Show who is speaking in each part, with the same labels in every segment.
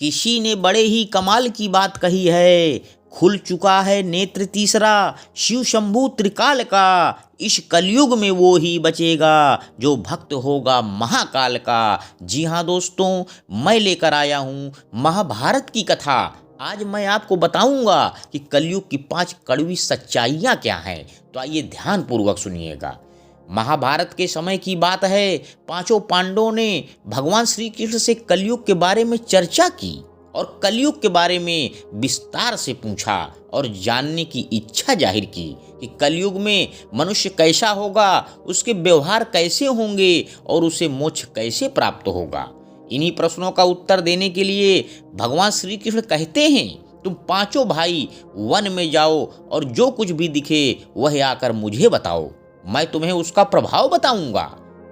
Speaker 1: किसी ने बड़े ही कमाल की बात कही है। खुल चुका है नेत्र तीसरा शिव शंभू त्रिकाल का। इस कलयुग में वो ही बचेगा जो भक्त होगा महाकाल का। जी हाँ दोस्तों, मैं लेकर आया हूँ महाभारत की कथा। आज मैं आपको बताऊंगा कि कलयुग की 5 कड़वी सच्चाइयाँ क्या हैं। तो आइए ध्यानपूर्वक सुनिएगा। महाभारत के समय की बात है। 5 पांडवों ने भगवान श्री कृष्ण से कलयुग के बारे में चर्चा की और कलयुग के बारे में विस्तार से पूछा और जानने की इच्छा जाहिर की कि कलयुग में मनुष्य कैसा होगा, उसके व्यवहार कैसे होंगे और उसे मोक्ष कैसे प्राप्त होगा। इन्हीं प्रश्नों का उत्तर देने के लिए भगवान श्री कृष्ण कहते हैं, तुम 5 भाई वन में जाओ और जो कुछ भी दिखे वह आकर मुझे बताओ, मैं तुम्हें उसका प्रभाव बताऊंगा।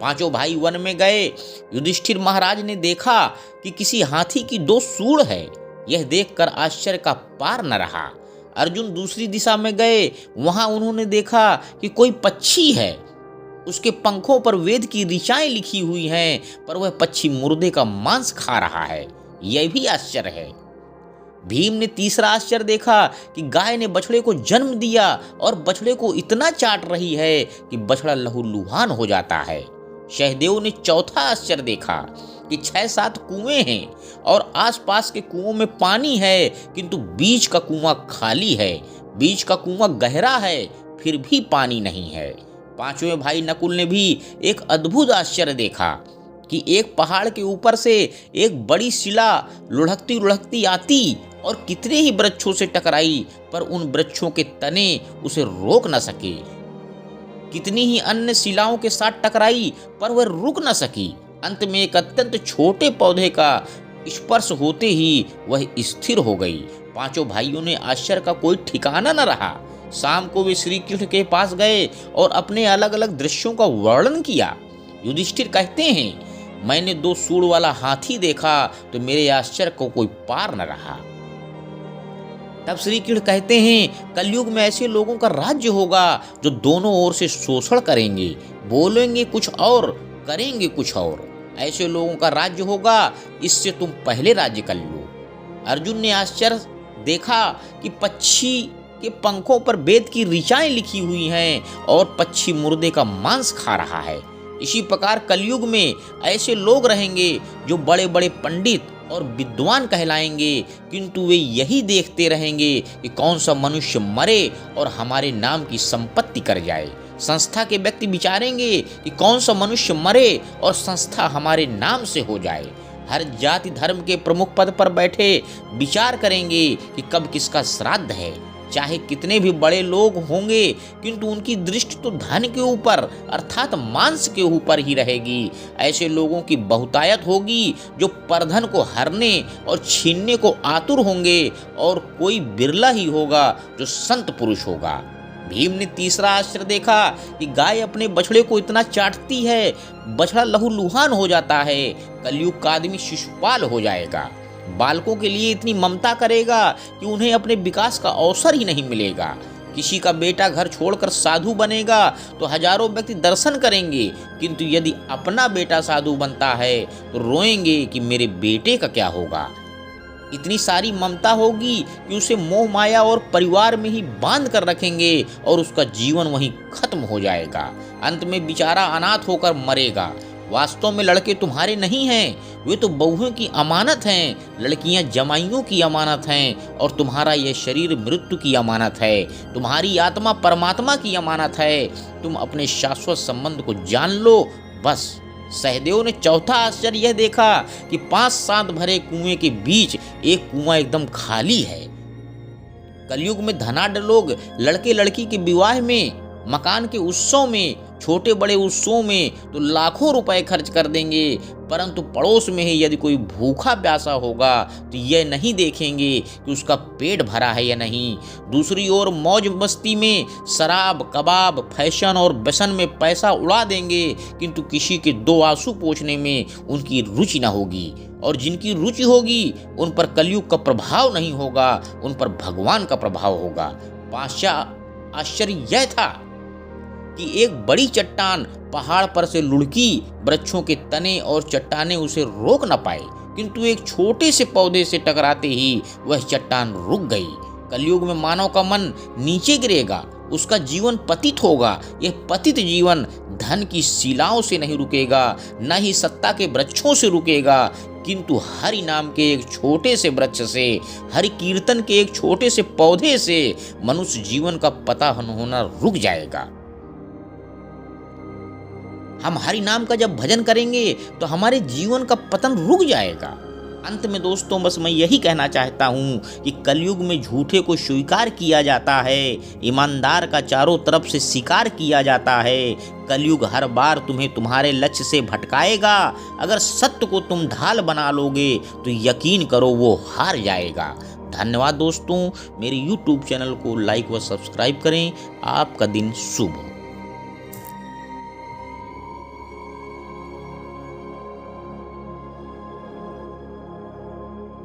Speaker 1: 5 भाई वन में गए। युधिष्ठिर महाराज ने देखा कि किसी हाथी की 2 सूंड है। यह देखकर आश्चर्य का पार न रहा। अर्जुन दूसरी दिशा में गए। वहां उन्होंने देखा कि कोई पक्षी है। उसके पंखों पर वेद की ऋचाएं लिखी हुई हैं, पर वह पक्षी मुर्दे का मांस खा रहा है। यह भी आश्चर्य है। भीम ने तीसरा आश्चर्य देखा कि गाय ने बछड़े को जन्म दिया और बछड़े को इतना चाट रही है कि बछड़ा लहूलुहान हो जाता है। सहदेव ने चौथा आश्चर्य देखा कि 6-7 कुएं हैं और आसपास के कुओं में पानी है, किंतु बीच का कुआं खाली है। बीच का कुआं गहरा है, फिर भी पानी नहीं है। 5वें भाई नकुल ने भी एक अद्भुत आश्चर्य देखा कि एक पहाड़ के ऊपर से एक बड़ी शिला लुढ़कती लुढ़कती आती और कितने ही वृक्षों से टकराई, पर उन वृक्षों के तने उसे रोक न सके। कितनी ही अन्य शिलाओं के साथ टकराई, पर वह रुक न सकी। अंत में एक अत्यंत छोटे पौधे का स्पर्श होते ही वह स्थिर हो गई। 5 भाइयों ने आश्चर्य का कोई ठिकाना न रहा। शाम को वे श्री कृष्ण के पास गए और अपने अलग अलग दृश्यों का वर्णन किया। युधिष्ठिर कहते हैं, मैंने 2 सूंड वाला हाथी देखा तो मेरे आश्चर्य को कोई पार न रहा। तब श्री कृष्ण कहते हैं, कलयुग में ऐसे लोगों का राज्य होगा जो दोनों ओर से शोषण करेंगे, बोलेंगे कुछ और करेंगे कुछ और। ऐसे लोगों का राज्य होगा, इससे तुम पहले राज्य कर लो। अर्जुन ने आश्चर्य देखा कि पक्षी के पंखों पर वेद की ऋचाएं लिखी हुई हैं और पक्षी मुर्दे का मांस खा रहा है। इसी प्रकार कलयुग में ऐसे लोग रहेंगे जो बड़े बड़े पंडित और विद्वान कहलाएंगे, किंतु वे यही देखते रहेंगे कि कौन सा मनुष्य मरे और हमारे नाम की संपत्ति कर जाए। संस्था के व्यक्ति विचारेंगे कि कौन सा मनुष्य मरे और संस्था हमारे नाम से हो जाए। हर जाति धर्म के प्रमुख पद पर बैठे विचार करेंगे कि कब किसका श्राद्ध है। चाहे कितने भी बड़े लोग होंगे, किंतु उनकी दृष्टि तो धन के ऊपर अर्थात मांस के ऊपर ही रहेगी। ऐसे लोगों की बहुतायत होगी जो परधन को हरने और छीनने को आतुर होंगे, और कोई बिरला ही होगा जो संत पुरुष होगा। भीम ने तीसरा आश्चर्य देखा कि गाय अपने बछड़े को इतना चाटती है, बछड़ा लहूलुहान हो जाता है। कलयुग का आदमी शिशुपाल हो जाएगा। बालकों के लिए इतनी ममता करेगा कि उन्हें अपने विकास का अवसर ही नहीं मिलेगा। किसी का बेटा घर छोड़कर साधु बनेगा तो हजारों व्यक्ति दर्शन करेंगे, किंतु यदि अपना बेटा साधु बनता है तो रोएंगे कि मेरे बेटे का क्या होगा। इतनी सारी ममता होगी कि उसे मोह माया और परिवार में ही बांध कर रखेंगे और उसका जीवन वहीं खत्म हो जाएगा। अंत में बेचारा अनाथ होकर मरेगा। वास्तव में लड़के तुम्हारे नहीं हैं, वे तो बहुओं की अमानत हैं। लड़कियां जमाइयों की अमानत हैं और तुम्हारा यह शरीर मृत्यु की अमानत है। तुम्हारी आत्मा परमात्मा की अमानत है। तुम अपने शाश्वत संबंध को जान लो, बस। सहदेव ने चौथा आश्चर्य यह देखा कि 5-7 भरे कुएं के बीच एक कुआं एकदम खाली है। कलयुग में धनाढ्य लोग लड़के लड़की के विवाह में, मकान के उत्सव में, छोटे बड़े उत्सवों में तो लाखों रुपए खर्च कर देंगे, परंतु पड़ोस में ही यदि कोई भूखा प्यासा होगा तो यह नहीं देखेंगे कि उसका पेट भरा है या नहीं। दूसरी ओर मौज मस्ती में शराब, कबाब, फैशन और व्यसन में पैसा उड़ा देंगे, किंतु किसी के 2 आंसू पोंछने में उनकी रुचि न होगी। और जिनकी रुचि होगी उन पर कलयुग का प्रभाव नहीं होगा, उन पर भगवान का प्रभाव होगा। 5वां आश्चर्य यह था कि एक बड़ी चट्टान पहाड़ पर से लुढ़की, वृक्षों के तने और चट्टाने उसे रोक न पाए, किंतु एक छोटे से पौधे से टकराते ही वह चट्टान रुक गई। कलयुग में मानव का मन नीचे गिरेगा, उसका जीवन पतित होगा। यह पतित जीवन धन की शिलाओं से नहीं रुकेगा, न ही सत्ता के वृक्षों से रुकेगा, किंतु हरि नाम के एक छोटे से वृक्ष से, हरि कीर्तन के एक छोटे से पौधे से मनुष्य जीवन का पतन होना रुक जाएगा। हम हरि नाम का जब भजन करेंगे तो हमारे जीवन का पतन रुक जाएगा। अंत में दोस्तों बस मैं यही कहना चाहता हूँ कि कलयुग में झूठे को स्वीकार किया जाता है, ईमानदार का चारों तरफ से शिकार किया जाता है। कलयुग हर बार तुम्हें तुम्हारे लक्ष्य से भटकाएगा। अगर सत्य को तुम ढाल बना लोगे तो यकीन करो वो हार जाएगा। धन्यवाद दोस्तों, मेरे YouTube चैनल को लाइक व सब्सक्राइब करें। आपका दिन शुभ हो।